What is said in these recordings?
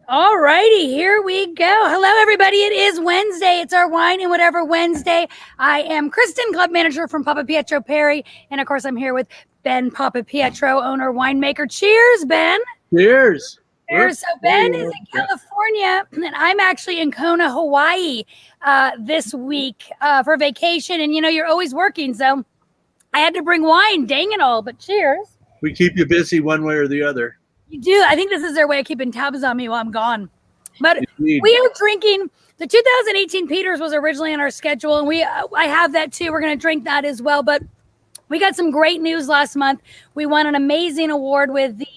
All righty, here we go. Hello, everybody. It is Wednesday. It's our Wine and Whatever Wednesday. I am Kristen, club manager from Papapietro Perry. And of course, I'm here with Ben Papapietro, owner, winemaker. Cheers, Ben. Cheers. Cheers. So Ben is in California, and I'm actually in Kona, Hawaii this week for vacation. And, you know, you're always working, so I had to bring wine. Dang it all, but cheers. We keep you busy one way or the other. You do. I think this is their way of keeping tabs on me while I'm gone. But Indeed. we are drinking. The 2018 Peters was originally on our schedule, and I have that too. We're going to drink that as well. But we got some great news last month. We won an amazing award with the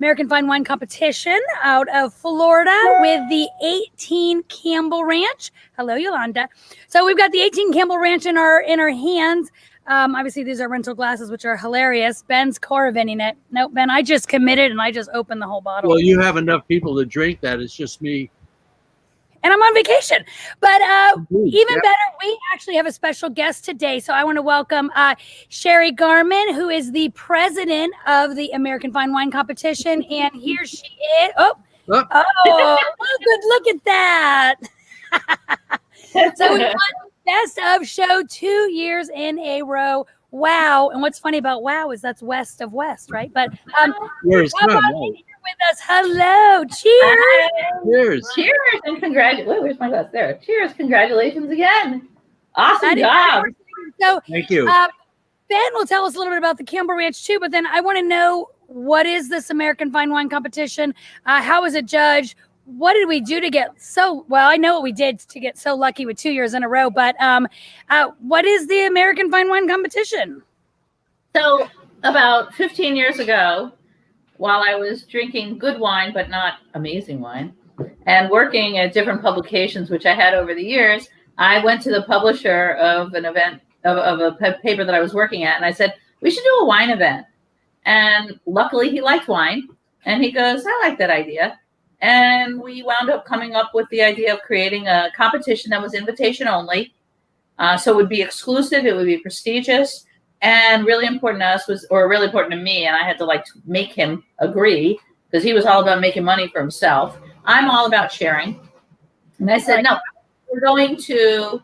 American Fine Wine Competition out of Florida with the 18 Campbell Ranch. Hello, Yolanda. So we've got the 18 Campbell Ranch in our hands. Obviously, these are rental glasses, which are hilarious. Ben's Coravining it. Nope, Ben, I just committed and I just opened the whole bottle. Well, you have enough people to drink that. It's just me. And I'm on vacation. But even Yeah. better, we actually have a special guest today. So I want to welcome Shari Gherman, who is the president of the American Fine Wine Competition. And here she is. Oh, look at that. So we won Best of Show 2 years in a row. Wow. And what's funny about wow is that's west of west, right? But Where's how about you here with us? Hello. Cheers. Cheers. Cheers and congratulations. Where's my glass? There. Cheers. Congratulations again. Awesome job. So Thank you. Ben will tell us a little bit about the Campbell Ranch too, but then I want to know, what is this American Fine Wine Competition? How is it judged? What did we do to get I know what we did to get so lucky with 2 years in a row, but what is the American Fine Wine Competition? So about 15 years ago, while I was drinking good wine, but not amazing wine, and working at different publications, which I had over the years, I went to the publisher of an event of a paper that I was working at. And I said, we should do a wine event. And luckily he liked wine. And he goes, I like that idea. And we wound up coming up with the idea of creating a competition that was invitation only. So it would be exclusive, it would be prestigious, and really important to us really important to me. And I had to make him agree because he was all about making money for himself. I'm all about sharing. And I said, no, we're going to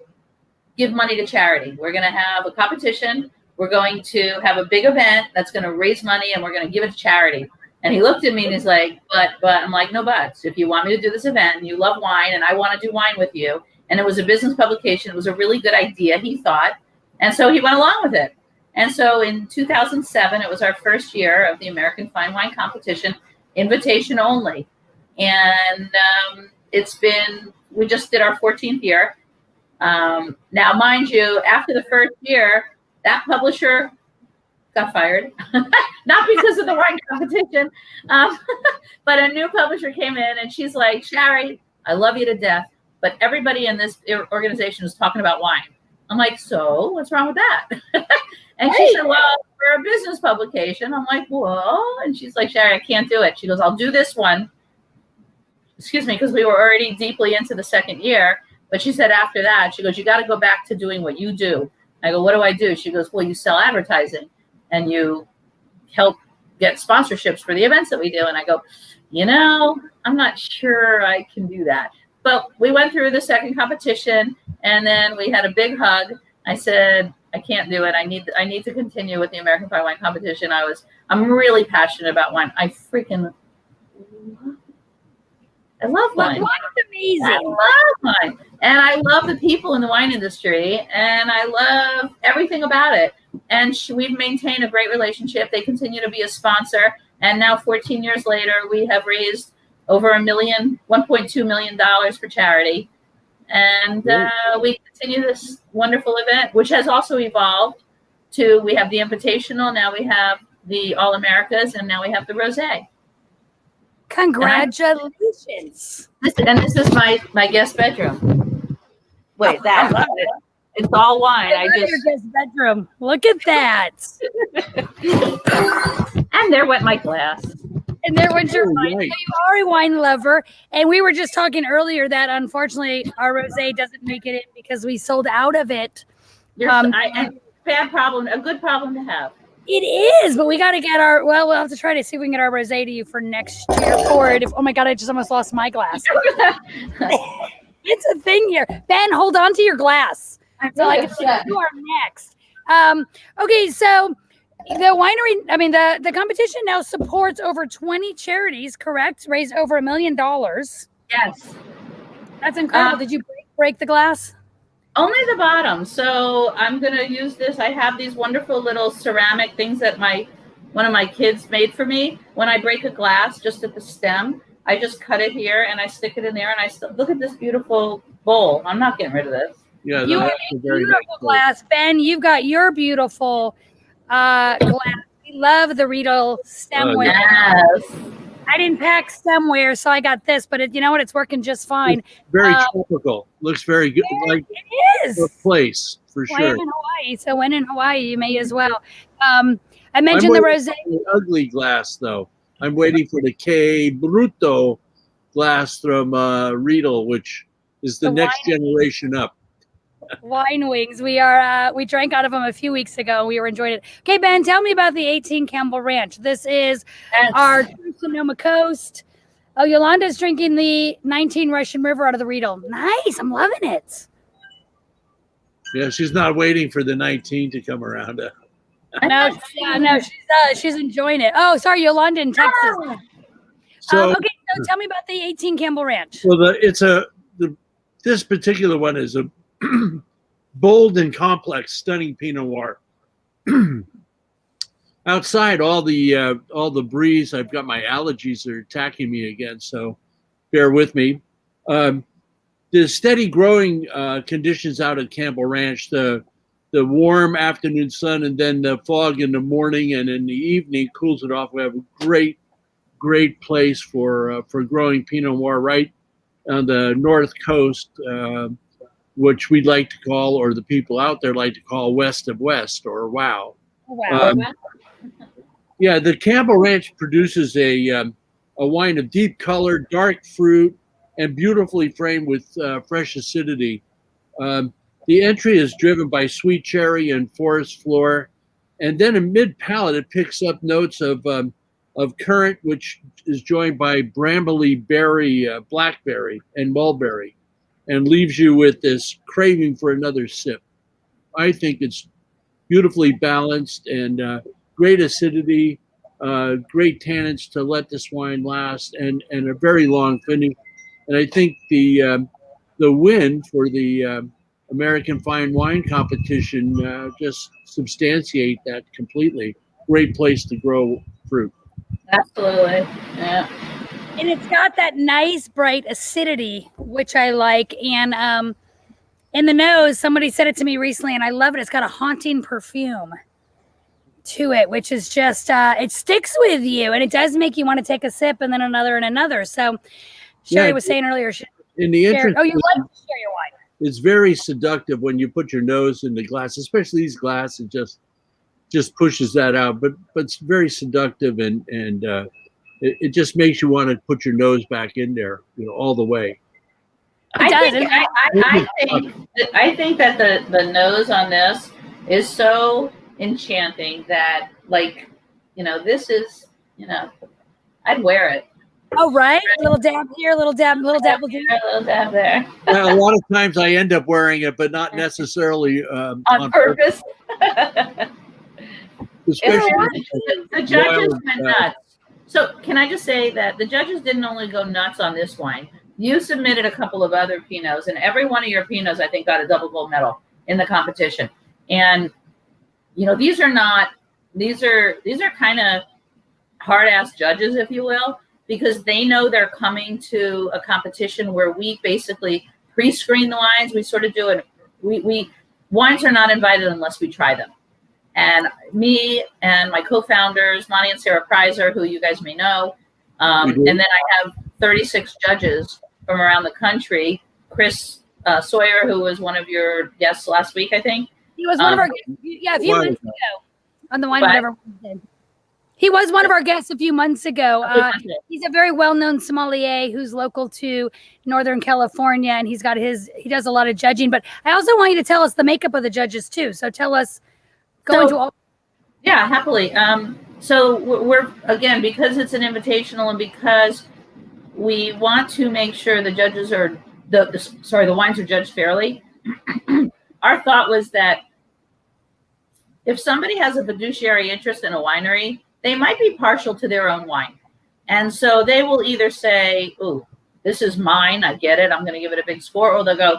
give money to charity. We're going to have a competition. We're going to have a big event that's going to raise money, and we're going to give it to charity. And he looked at me and he's like, but I'm like, no buts. If you want me to do this event and you love wine and I want to do wine with you, and it was a business publication, it was a really good idea, he thought. And so he went along with it. And so in 2007, it was our first year of the American Fine Wine Competition, invitation only. And we just did our 14th year. Now, mind you, after the first year, that publisher got fired, not because of the wine competition, but a new publisher came in and she's like, Shari, I love you to death, but everybody in this organization is talking about wine. I'm like, so what's wrong with that? And she said, well, we're a business publication. I'm like, well, and she's like, Shari, I can't do it. She goes, I'll do this one. Excuse me, because we were already deeply into the second year. But she said after that, she goes, you got to go back to doing what you do. I go, what do I do? She goes, well, you sell advertising and you help get sponsorships for the events that we do. And I go, I'm not sure I can do that. But we went through the second competition and then we had a big hug. I said, I can't do it. I need to continue with the American Fine Wine Competition. I'm really passionate about wine. I love wine. Wine's amazing. I love wine. And I love the people in the wine industry. And I love everything about it. And we've maintained a great relationship. They continue to be a sponsor. And now 14 years later, we have raised over $1.2 million for charity. And we continue this wonderful event, which has also evolved to, we have the Invitational, now we have the All Americas, and now we have the Rosé. Congratulations. This is my guest bedroom. Wait, that's not it. It's all wine. Your guest bedroom. Look at that. And there went my glass. And there went your wine. So you are a wine lover. And we were just talking earlier that unfortunately our rosé doesn't make it in because we sold out of it. Bad problem, a good problem to have. It is, but we got to get our. Well, we'll have to try to see if we can get our rosé to you for next year. Oh my God! I just almost lost my glass. It's a thing here. Ben, hold on to your glass. So I can see who are next. Okay, so the winery, the competition now supports over 20 charities, correct? Raised over $1 million. Yes. That's incredible. Did you break the glass? Only the bottom. So I'm going to use this. I have these wonderful little ceramic things that one of my kids made for me. When I break a glass just at the stem, I just cut it here and I stick it in there, and I still look at this beautiful bowl. I'm not getting rid of this. Yeah, you have a beautiful glass, Ben. You've got your beautiful glass. We love the Riedel stemware. Yes. I didn't pack stemware, so I got this, but you know what? It's working just fine. It's very tropical. Looks very good. Like it is. A place for sure. In Hawaii, so when in Hawaii, you may as well. I mentioned the rosé. Ugly glass, though. I'm waiting for the K Bruto glass from Riedel, which is the next generation up. Wine wings. We drank out of them a few weeks ago. We were enjoying it. Okay, Ben, tell me about the 18 Campbell Ranch. This is our Sonoma Coast. Oh, Yolanda's drinking the 19 Russian River out of the Riedel. Nice. I'm loving it. Yeah, she's not waiting for the 19 to come around. No, she's enjoying it. Oh, sorry, Yolanda in Texas. So tell me about the 18 Campbell Ranch. Well, this particular one is a bold and complex, stunning Pinot Noir. Outside, all the breeze. I've got my allergies are attacking me again, so bear with me. The steady growing conditions out at Campbell Ranch, the warm afternoon sun, and then the fog in the morning and in the evening cools it off. We have a great place for growing Pinot Noir right on the north coast, which we'd like to call, or the people out there like to call, West of West, or WOW. Wow. Yeah, the Campbell Ranch produces a wine of deep color, dark fruit, and beautifully framed with fresh acidity. The entry is driven by sweet cherry and forest floor, and then in mid-palate it picks up notes of currant, which is joined by brambly berry, blackberry, and mulberry, and leaves you with this craving for another sip. I think it's beautifully balanced and great acidity, great tannins to let this wine last, and a very long finish. And I think the win for the American Fine Wine Competition just substantiate that completely. Great place to grow fruit. Absolutely, yeah. And it's got that nice bright acidity, which I like. And in the nose, somebody said it to me recently, and I love it. It's got a haunting perfume to it, which is just it sticks with you, and it does make you want to take a sip and then another and another. So Shari was saying earlier, in the entrance, you like to share your wine. It's very seductive when you put your nose in the glass, especially these glasses. Just pushes that out, but it's very seductive, and it just makes you want to put your nose back in there, all the way. I think that the nose on this is so enchanting that, this is, I'd wear it. Oh, right. A little dab here, a little dab here, a little dab there. A lot of times I end up wearing it, but not necessarily on purpose. The judges went nuts. So can I just say that the judges didn't only go nuts on this wine. You submitted a couple of other Pinots, and every one of your Pinots, I think, got a double gold medal in the competition. And these are kind of hard-ass judges, if you will, because they know they're coming to a competition where we basically pre-screen the wines. We sort of do it. Wines are not invited unless we try them. And me and my co-founders, Lonnie and Sarah Preiser, who you guys may know, and then I have 36 judges from around the country. Chris Sawyer, who was one of your guests last week, I think. He was one of our guests. Yeah, a few months ago on the Wine Whatever. He was one of our guests a few months ago. He's a very well-known sommelier who's local to Northern California, and he does a lot of judging. But I also want you to tell us the makeup of the judges too. So tell us, Yeah, happily. So we're again, because it's an invitational and because we want to make sure the judges are the wines are judged fairly. Our thought was that if somebody has a fiduciary interest in a winery, they might be partial to their own wine. And so they will either say, "Ooh, this is mine. I get it. I'm going to give it a big score," or they'll go,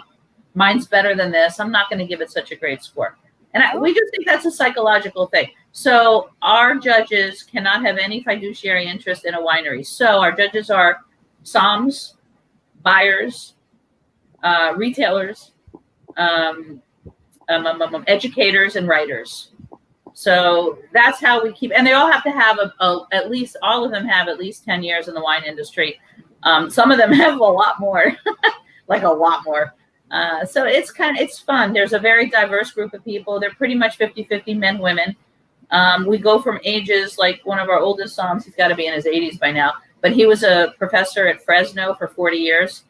"Mine's better than this. I'm not going to give it such a great score." And we just think that's a psychological thing. So our judges cannot have any fiduciary interest in a winery. So our judges are somms, buyers, retailers, educators, and writers. So that's how we keep, and they all have to have at least, all of them have at least 10 years in the wine industry. Some of them have a lot more, like a lot more. So it's fun. There's a very diverse group of people. They're pretty much 50-50 men, women. We go from ages, like one of our oldest somms, he's got to be in his 80s by now, but he was a professor at Fresno for 40 years.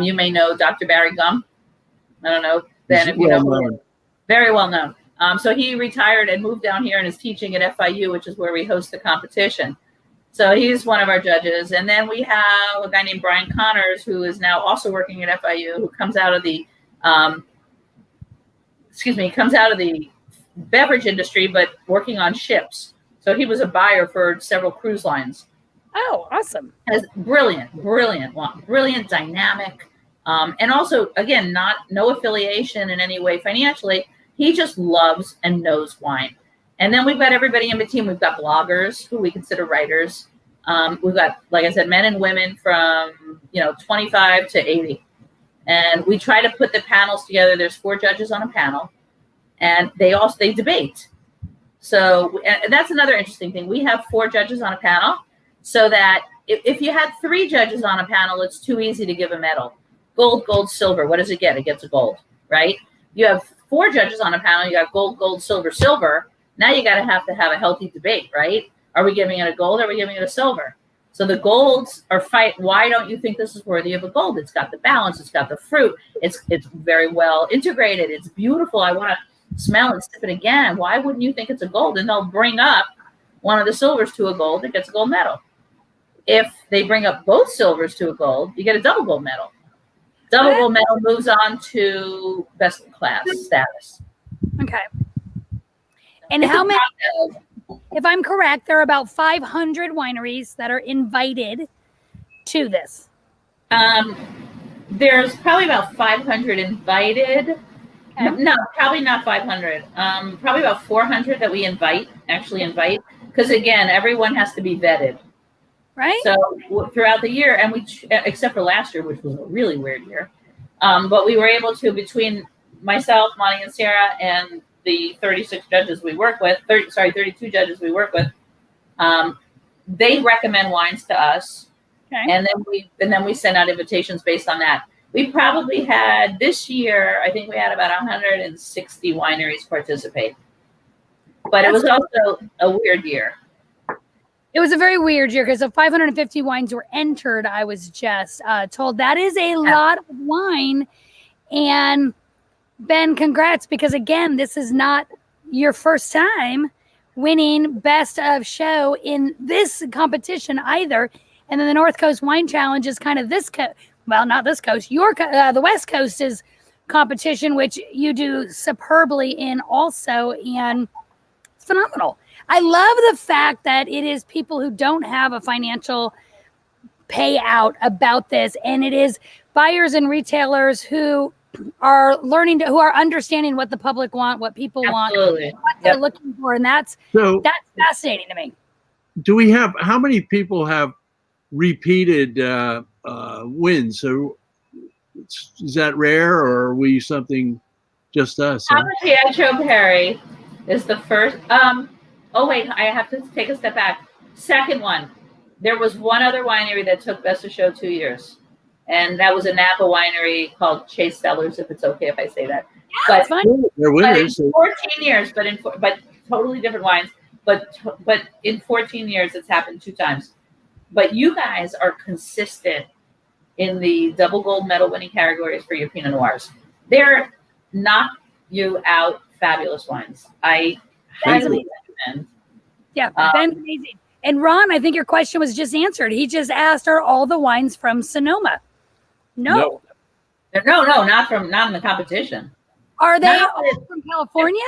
You may know Dr. Barry Gum. I don't know, Ben, if you know. Very well known. So he retired and moved down here and is teaching at FIU, which is where we host the competition. So he's one of our judges. And then we have a guy named Brian Connors, who is now also working at FIU, who comes out of the, beverage industry, but working on ships. So he was a buyer for several cruise lines. Oh, awesome. Has brilliant, dynamic. And also, again, no affiliation in any way financially. He just loves and knows wine. And then we've got everybody in between. We've got bloggers who we consider writers. We've got, like I said, men and women from 25 to 80. And we try to put the panels together. There's 4 judges on a panel, and they debate. So, and that's another interesting thing. We have 4 judges on a panel, so that if you had 3 judges on a panel, it's too easy to give a medal. Gold, silver. What does it get? It gets a gold, right? You have 4 judges on a panel. You got gold, silver. Now you got to have a healthy debate, right? Are we giving it a gold? Or are we giving it a silver? So the golds are fight. Why don't you think this is worthy of a gold? It's got the balance. It's got the fruit. It's very well integrated. It's beautiful. I want to smell and sip it again. Why wouldn't you think it's a gold? And they'll bring up one of the silvers to a gold. It gets a gold medal. If they bring up both silvers to a gold, you get a double gold medal. Double gold medal moves on to best in class status. Okay. And how many, if I'm correct, there are about 500 wineries that are invited to this. There's probably about 500 invited. Okay. No, probably not 500. Probably about 400 that we actually invite. Because again, everyone has to be vetted. Right. So throughout the year, and except for last year, which was a really weird year, but we were able to, between myself, Monty, and Sarah, and the 36 judges we work with, 32 judges we work with, they recommend wines to us, okay. and then we send out invitations based on that. We probably had this year, I think we had about 160 wineries participate, but it was also a weird year. It was a very weird year because if 550 wines were entered, I was just told that is a lot of wine. And Ben, congrats, because again, this is not your first time winning best of show in this competition either. And then the North Coast Wine Challenge is kind of not this coast, the West Coast is competition, which you do superbly in also, and it's phenomenal. I love the fact that it is people who don't have a financial payout about this, and it is buyers and retailers who are who are understanding what the public want, what people want, what they're looking for, and that's fascinating to me. Do we have, how many people have repeated wins? So is that rare, or are we something just us? Papapietro Perry is the first. Oh, wait, I have to take a step back. Second one, there was one other winery that took Best of Show 2 years, and that was a Napa winery called Chase Cellars, if it's okay if I say that. Yeah, but they're winners. But in 14 years, but totally different wines, but in 14 years, it's happened 2 times. But you guys are consistent in the double gold medal winning categories for your Pinot Noirs. They're knock you out fabulous wines. I highly recommend. Yeah, Ben's amazing. And Ron, I think your question was just answered. He just asked, are all the wines from Sonoma? No. No, not in the competition. Are they all from California?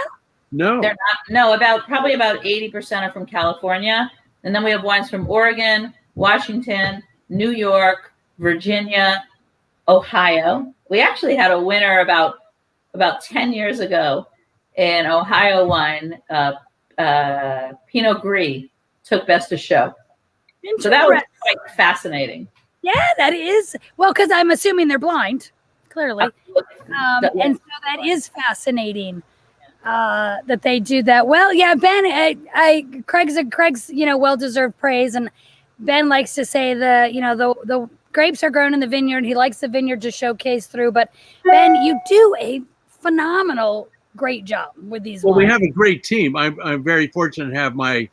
No. They're not. No, probably about 80% are from California. And then we have wines from Oregon, Washington, New York, Virginia, Ohio. We actually had a winner about 10 years ago in Ohio wine. Pinot Gris took best of show. So that was quite fascinating. Yeah, that is. Well, because I'm assuming they're blind, clearly. And so that is fascinating that they do that. Well, yeah, Ben, Craig's well-deserved praise. And Ben likes to say the grapes are grown in the vineyard. He likes the vineyard to showcase through. But Ben, you do a phenomenal, great job with these wines. We have a great team. I'm very fortunate to have my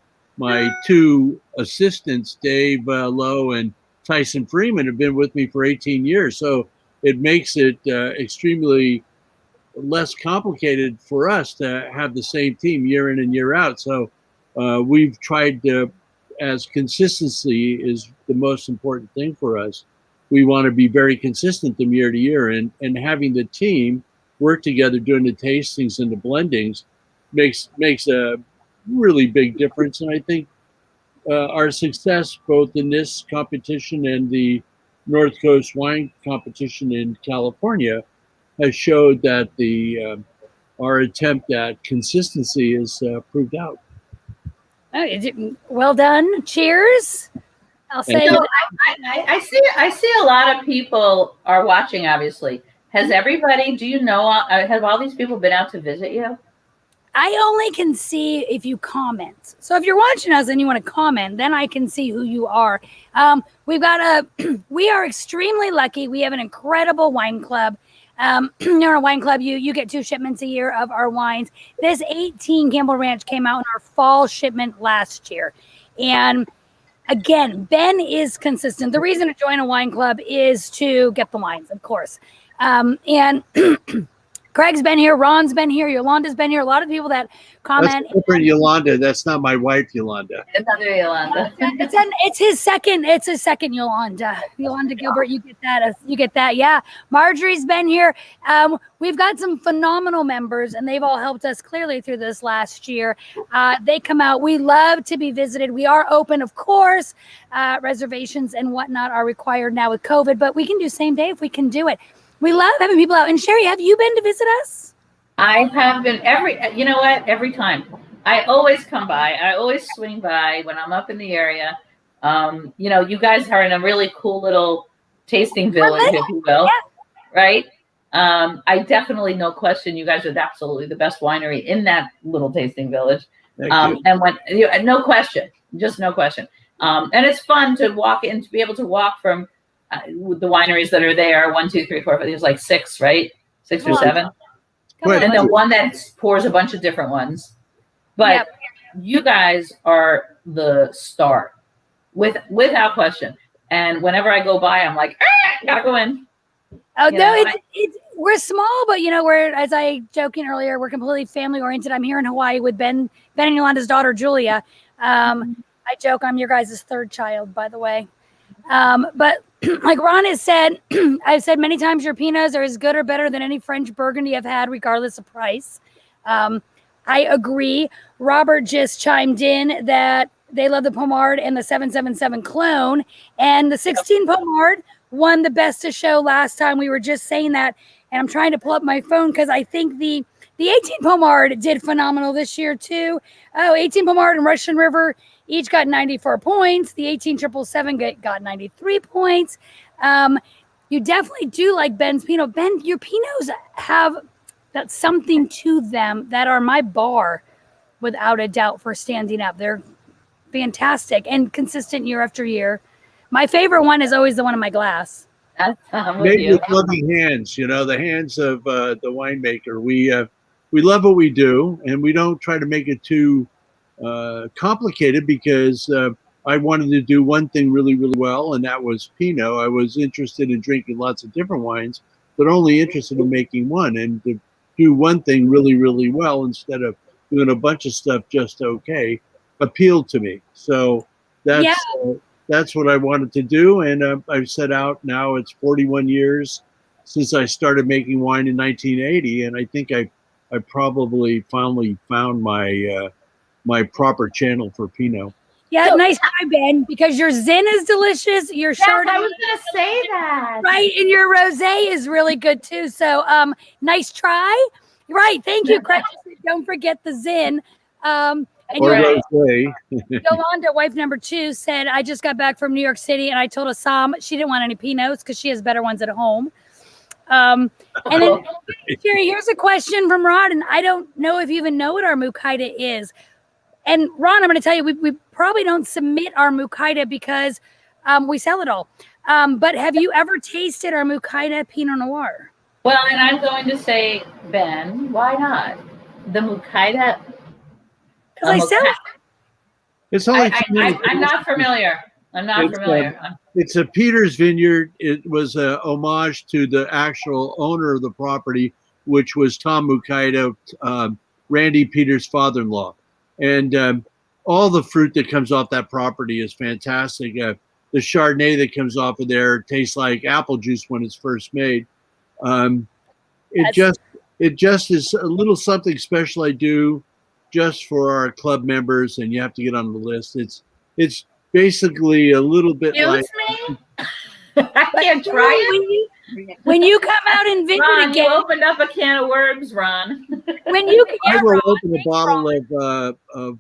two assistants, Dave Lowe and Tyson Freeman, have been with me for 18 years. So it makes it extremely less complicated for us to have the same team year in and year out. So we've tried to, as consistency is the most important thing for us. We want to be very consistent from year to year, and having the team work together doing the tastings and the blendings makes a really big difference. And I think our success both in this competition and the North Coast wine competition in California has showed that our attempt at consistency is proved out. Well done. Cheers. I'll say I see a lot of people are watching, obviously. Has everybody, have all these people been out to visit you? I only can see if you comment. So if you're watching us and you want to comment, then I can see who you are. We are extremely lucky. We have an incredible wine club. In our wine club, you get 2 shipments a year of our wines. This 18 Campbell Ranch came out in our fall shipment last year. And again, Ben is consistent. The reason to join a wine club is to get the wines, of course. And Craig's been here, Ron's been here, Yolanda's been here. A lot of people that comment. That's different, Yolanda. That's not my wife, Yolanda. Another Yolanda. It's his second Yolanda. Yolanda Gilbert, you get that. Yeah. Marjorie's been here. We've got some phenomenal members, and they've all helped us clearly through this last year. They come out. We love to be visited. We are open, of course. Reservations and whatnot are required now with COVID, but we can do same day if we can do it. We love having people out. And Shari, have you been to visit us? I have been every time. I always come by. I always swing by when I'm up in the area. You guys are in a really cool little tasting village, if you will, right? I definitely, no question, you guys are absolutely the best winery in that little tasting village. And no question, just no question. And it's fun to walk in, to be able to walk from the wineries that are there, 1, 2, 3, 4, 5. There's like 6, right? 6 or 7. And the one that pours a bunch of different ones. But you guys are the star, without question. And whenever I go by, I'm like, gotta go in. We're small, but we're, as I joking earlier, we're completely family oriented. I'm here in Hawaii with Ben and Yolanda's daughter Julia. I joke I'm your guys' 3rd child, by the way. But like Ron has said, I've said many times, your Pinots are as good or better than any French Burgundy I've had, regardless of price. I agree. Robert just chimed in that they love the Pommard and the 777 clone, and the 16 Pommard won the best of show last time. We were just saying that, and I'm trying to pull up my phone because I think the 18 Pommard did phenomenal this year too. 18 Pommard and Russian River each got 94 points. The 18 777 got 93 points. You definitely do like Ben's Pinot. Ben, your Pinots have that something to them that are my bar, without a doubt, for standing up. They're fantastic and consistent year after year. My favorite one is always the one in my glass. Made with loving hands, the hands of the winemaker. We love what we do, and we don't try to make it too complicated, because I wanted to do one thing really, really well, and that was Pinot. I was interested in drinking lots of different wines, but only interested in making one, and to do one thing really, really well instead of doing a bunch of stuff just okay, appealed to me. So that's what I wanted to do, and I've set out. Now it's 41 years since I started making wine in 1980, and I think I probably finally found my my proper channel for Pinot. Yeah, nice try, Ben, because your Zin is delicious. Your Chardonnay, I was going to say that. Right, and your Rosé is really good too. So, nice try. Right, thank you, Craig. Don't forget the Zin. And Rosé. Yolanda, wife number 2, said, I just got back from New York City, and I told Assam she didn't want any Pinots because she has better ones at home. And then, Shari, here's a question from Rod, and I don't know if you even know what our Mukaida is. And Ron, I'm going to tell you, we probably don't submit our Mukaida because we sell it all. But have you ever tasted our Mukaida Pinot Noir? Well, and I'm going to say, Ben, why not? The Mukaida. Because I sell it. It's only I'm not familiar. I'm not familiar. It's a Peters Vineyard. It was a homage to the actual owner of the property, which was Tom Mukaida, Randy Peters' father-in-law. And all the fruit that comes off that property is fantastic. The Chardonnay that comes off of there tastes like apple juice when it's first made. It just is a little something special I do just for our club members, and you have to get on the list. It's basically a little bit like. Me? I can't try it. When you come out and visit Ron, again, you opened up a can of worms, Ron. When you I will open a bottle of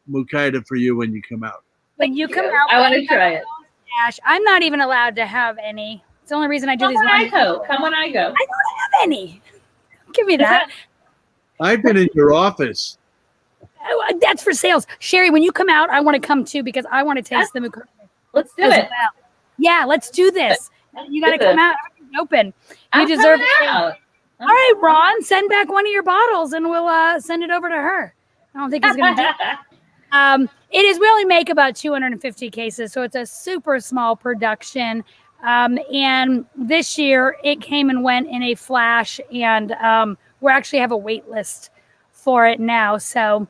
Mukaida for you when you come out. When you come out, I want to try it. I'm not even allowed to have any. It's the only reason I do Come these. when I go. Come when I go. I don't have any. Give me that. I've been in your office. Oh, that's for sales. Shari, when you come out, I want to come too because I want to taste the Mukaida. Let's do it. Well. Yeah, let's do this. You got to come out. Everything's open. You deserve it. All right, Ron, send back one of your bottles and we'll send it over to her. I don't think he's going to do it. It is, we only make about 250 cases, so it's a super small production. And this year it came and went in a flash, and we actually have a wait list for it now. So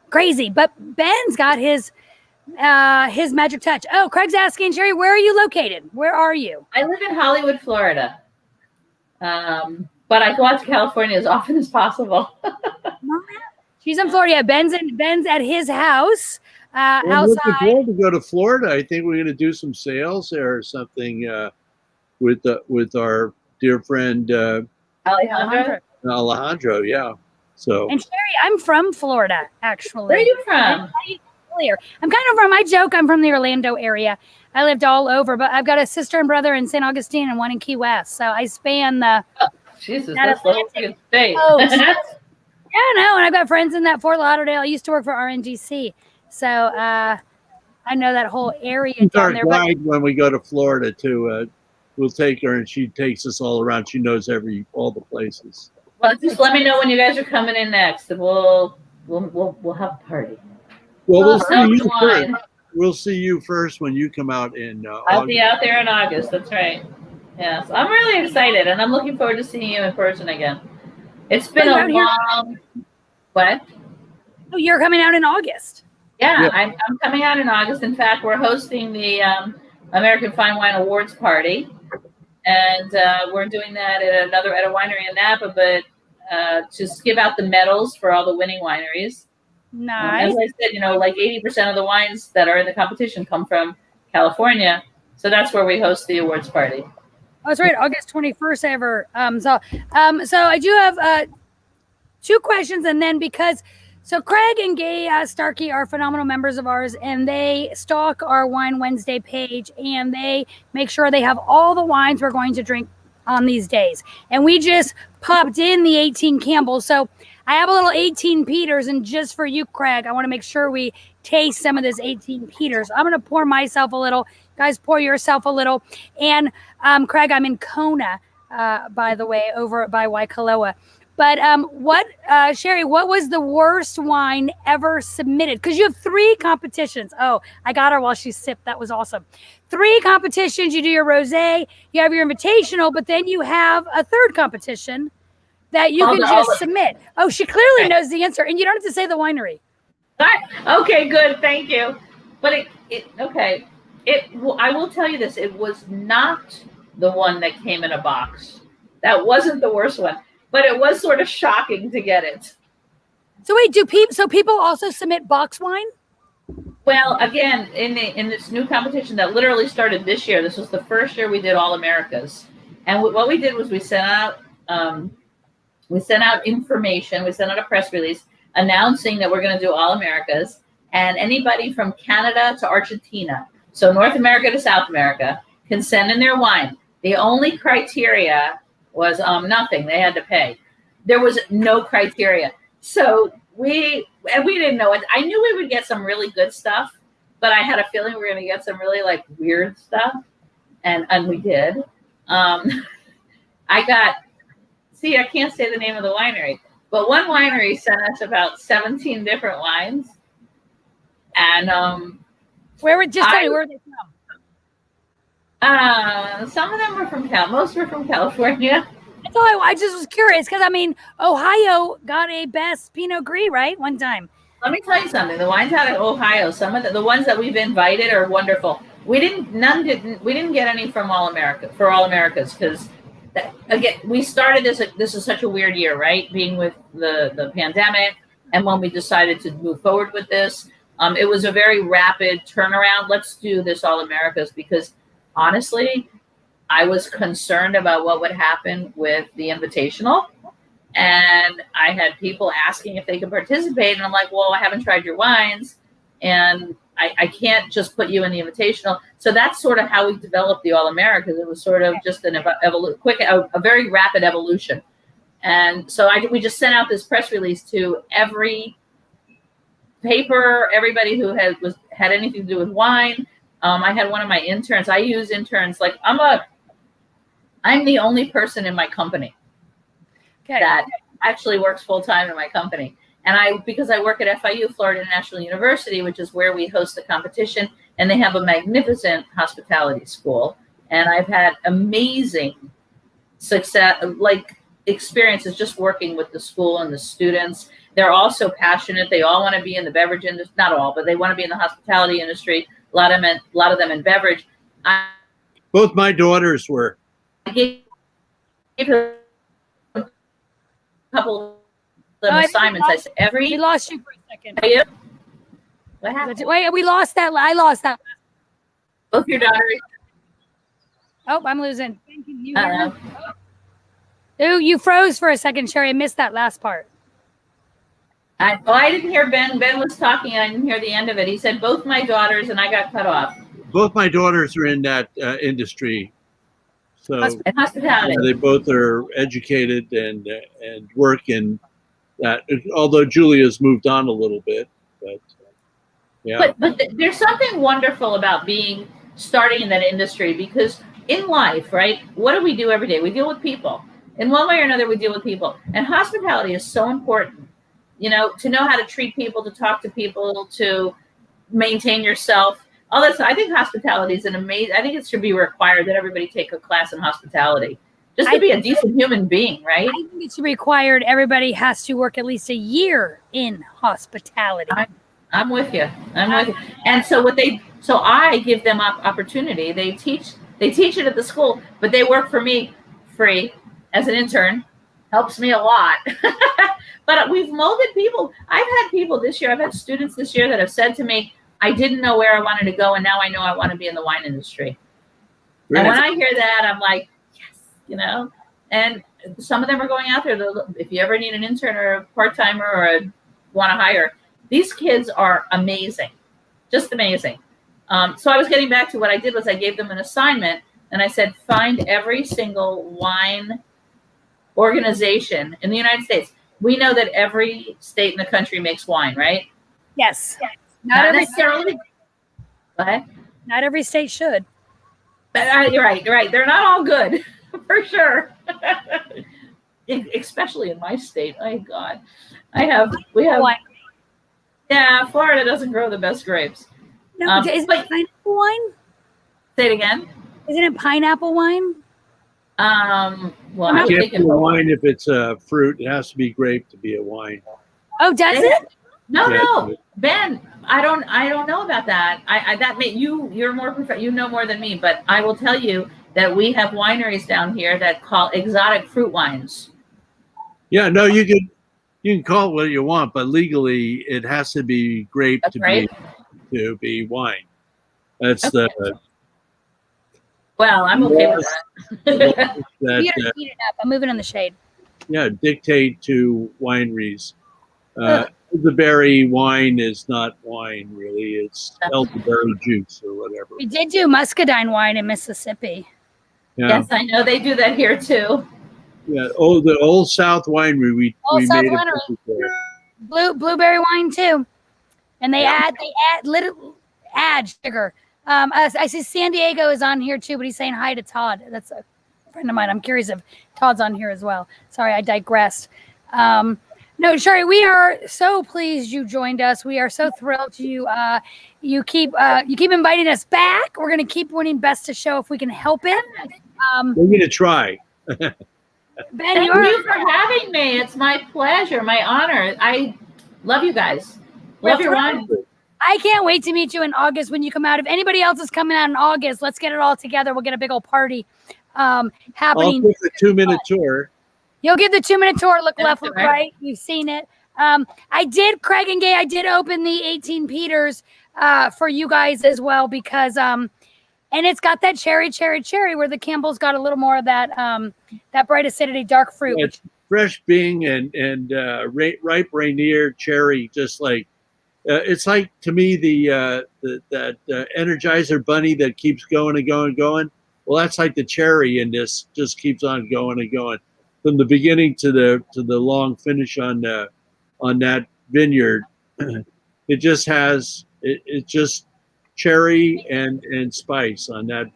crazy. But Ben's got his magic touch. Oh, Craig's asking, Shari, where are you located? Where are you? I live in Hollywood, Florida. But I go out to California as often as possible. She's in Florida. Ben's at his house outside. I'm looking forward to go to Florida. I think we're going to do some sales there or something with our dear friend Alejandro. Yeah. So. And Shari, I'm from Florida, actually. Where are you from? I'm kind of from. I joke I'm from the Orlando area. I lived all over, but I've got a sister and brother in St. Augustine and one in Key West. So I span the. Oh, Jesus, that's the whole state. Yeah, no, and I've got friends in that Fort Lauderdale. I used to work for RNGC, so I know that whole area down there. Guide when we go to Florida too. We'll take her, and she takes us all around. She knows all the places. Well, just let me know when you guys are coming in next, and we'll have a party. Well, we'll see you first. We'll see you first when you come out in I'll be out there in August. That's right. Yes, I'm really excited, and I'm looking forward to seeing you in person again. It's been a long. What? Oh, you're coming out in August. Yeah, I'm coming out in August. In fact, we're hosting the American Fine Wine Awards party, and we're doing that at a winery in Napa, but just give out the medals for all the winning wineries. Nice. As I said, like 80% of the wines that are in the competition come from California, so that's where we host the awards party. Oh, that's right, August 21st ever. So I do have 2 questions, and then so Craig and Gay Starkey are phenomenal members of ours, and they stalk our Wine Wednesday page, and they make sure they have all the wines we're going to drink on these days. And we just popped in the 18 Campbell. So I have a little 18 Peters, and just for you, Craig, I want to make sure we taste some of this 18 Peters. I'm going to pour myself a little. Guys, pour yourself a little. And Craig, I'm in Kona, by the way, over by Waikoloa. But Shari, what was the worst wine ever submitted? Because you have 3 competitions. Oh, I got her while she sipped. That was awesome. 3 competitions. You do your rosé, you have your invitational, but then you have a 3rd competition. that you All can the- just all the- submit. Oh, she clearly Right. knows the answer, and you don't have to say the winery. Okay, good. Thank you. But okay. I will tell you this. It was not the one that came in a box. That wasn't the worst one, but it was sort of shocking to get it. So wait, people also submit box wine? Well, again, in this new competition that literally started this year, this was the first year we did All Americas, and what we did was we sent out information. We sent out a press release announcing that we're going to do All Americas, and anybody from Canada to Argentina, so North America to South America, can send in their wine. The only criteria was nothing. They had to pay. There was no criteria. So we didn't know it. I knew we would get some really good stuff, but I had a feeling we were going to get some really like weird stuff, and we did. I can't say the name of the winery, but one winery sent us about 17 different wines, and Tell me where are they from? some of them were from most were from California. So I just was curious because I mean, Ohio got a best Pinot Gris, right? One time. Let me tell you something. The wines out of Ohio, some of the ones that we've invited are wonderful. We didn't get any from All Americas because again, we started this. This is such a weird year, right? Being with the pandemic, and when we decided to move forward with this, it was a very rapid turnaround. Let's do this All Americas because honestly, I was concerned about what would happen with the Invitational. And I had people asking if they could participate. And I'm like, well, I haven't tried your wines. And I can't just put you in the Invitational. So that's sort of how we developed the All Americas. It was sort of just a very rapid evolution. And so we just sent out this press release to every paper, everybody who had anything to do with wine. I had one of my interns. I use interns like I'm the only person in my company that actually works full time in my company. And because I work at FIU, Florida International University, which is where we host the competition, and they have a magnificent hospitality school. And I've had amazing success, like experiences just working with the school and the students. They're also passionate. They all want to be in the beverage industry. Not all, but they want to be in the hospitality industry. A lot of them in beverage. Both my daughters were. I gave her a couple of assignments. I said, We lost you for a second. What happened? Wait, we lost that. I lost that. Both your daughters. Oh, I'm losing. Ooh, you froze for a second, Shari. I missed that last part. I didn't hear Ben. Ben was talking. I didn't hear the end of it. He said both my daughters, and I got cut off. Both my daughters are in that industry. So hospitality. they both are educated and work in that. Although Julia's moved on a little bit, but yeah. But there's something wonderful about starting in that industry because in life, right? What do we do every day? We deal with people. In one way or another, we deal with people, and hospitality is so important. You know, to know how to treat people, to talk to people, to maintain yourself. All that. I think hospitality is an amazing. I think it should be required that everybody take a class in hospitality, just to be a decent human being, right? I think it should be required. Everybody has to work at least a year in hospitality. I'm with you. And so I give them opportunity. They teach it at the school, but they work for me free as an intern. Helps me a lot. But we've molded people. I've had people this year. I've had students this year that have said to me, I didn't know where I wanted to go, and now I know I want to be in the wine industry. Really? And when I hear that, I'm like, yes, you know. And some of them are going out there. If you ever need an intern or a part-timer or want to hire, these kids are amazing, just amazing. So I was getting back to what I did was I gave them an assignment, and I said, find every single wine organization in the United States. We know that every state in the country makes wine, right? Yes. Not necessarily. What? Not every state should. But, you're right. They're not all good, for sure. Especially in my state. Oh, God. We have. Yeah, Florida doesn't grow the best grapes. No, isn't it pineapple wine? Say it again. Isn't it pineapple wine? Well, It I was Can't thinking be a wine if it's a fruit. It has to be grape to be a wine. Oh, does it? No, Yeah. no, Ben. I don't know about that. That may you're more you know more than me, but I will tell you that we have wineries down here that call exotic fruit wines. Yeah, no, you can call it what you want, but legally it has to be grape That's right. to be wine. That's Okay. the Well, I'm okay with that. Peter's heating up. I'm moving in the shade. dictate to wineries. Elderberry wine is not wine, really. It's elderberry juice or whatever. We did do muscadine wine in Mississippi. Yeah, Yes, I know they do that here too. yeah. Oh, the Old South Winery. We South made Winery. it there. Blueberry wine too, and they add sugar. I see San Diego is on here too, but he's saying hi to Todd. That's a friend of mine. I'm curious if Todd's on here as well. Sorry, I digressed. No, Shari, we are so pleased you joined us. We are so thrilled you keep inviting us back. We're going to keep winning Best of Show if we can help it. We're going to try. Ben, Thank you for having me. It's my pleasure, my honor. I love you guys. Love your wine. I can't wait to meet you in August when you come out. If anybody else is coming out in August, let's get it all together. We'll get a big old party happening. I'll take the 2-minute tour. You'll get the 2-minute tour. Look That's left, look right. right. You've seen it. I did, Craig and Gay, I did open the 18 Peters for you guys as well because and it's got that cherry where the Campbell's got a little more of that that bright acidity, dark fruit. Yeah, it's fresh Bing and ripe Rainier cherry, just like it's like to me that Energizer bunny that keeps going and going and going. Well, that's like the cherry in this, just keeps on going and going from the beginning to the long finish on that vineyard. It just has it's just cherry and spice in that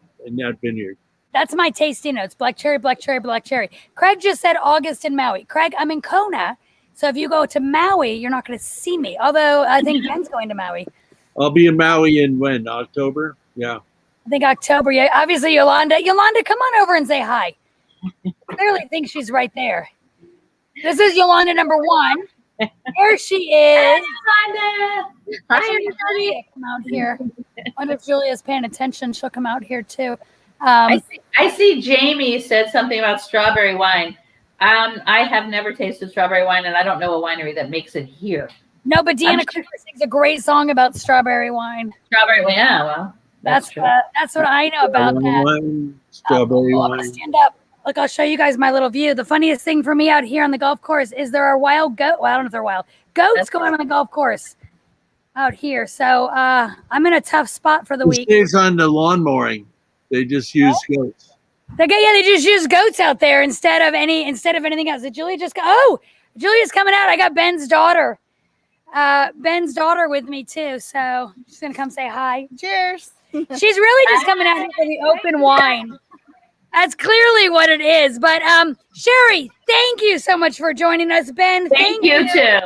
vineyard. That's my tasting notes. Black cherry, black cherry, black cherry. Craig just said August in Maui. Craig, I'm in Kona. So if you go to Maui, you're not going to see me. Although I think Ben's going to Maui. I'll be in Maui in when? October? Yeah. I think October. Yeah. Obviously, Yolanda, come on over and say hi. Clearly think she's right there. This is Yolanda number 1. There she is. Hi, everybody. Come out here. I wonder if Julia's paying attention. She'll come out here too. I see Jamie said something about strawberry wine. I have never tasted strawberry wine, and I don't know a winery that makes it here. No, but Deanna Cooper sings a great song about strawberry wine. Strawberry wine, yeah, well, That's true. that's what I know about that. Strawberry I'm wine. gonna stand up. Look, I'll show you guys my little view. The funniest thing for me out here on the golf course is there are wild goat. Well, I don't know if they're wild goats going on the golf course out here. So I'm in a tough spot for the week. Stays on the lawn mowing. They just use goats. They just use goats out there instead of anything else. Did Julia just go? Oh, Julia's coming out. I got Ben's daughter. Ben's daughter with me too. So she's gonna come say hi. Cheers. She's really just coming out here for the open wine. That's clearly what it is. But Shari, thank you so much for joining us. Ben, Thank you too.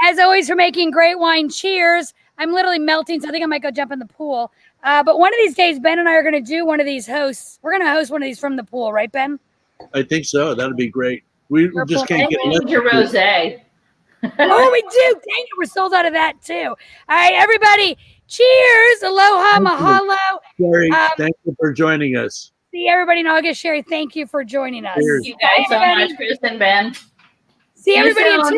as always for making great wine. Cheers. I'm literally melting, so I think I might go jump in the pool. But one of these days, Ben and I are going to do one of these hosts. We're going to host one of these from the pool, right, Ben? I think so. That'd be great. We just can't get And your rosé. Oh, we do. Dang it, we're sold out of that too. All right, everybody. Cheers. Aloha, mahalo. Shari, thank you for joining us. See everybody in August. Shari, thank you for joining us. Cheers. Thank you guys so much, Kristen, Ben. See everybody in soon. 2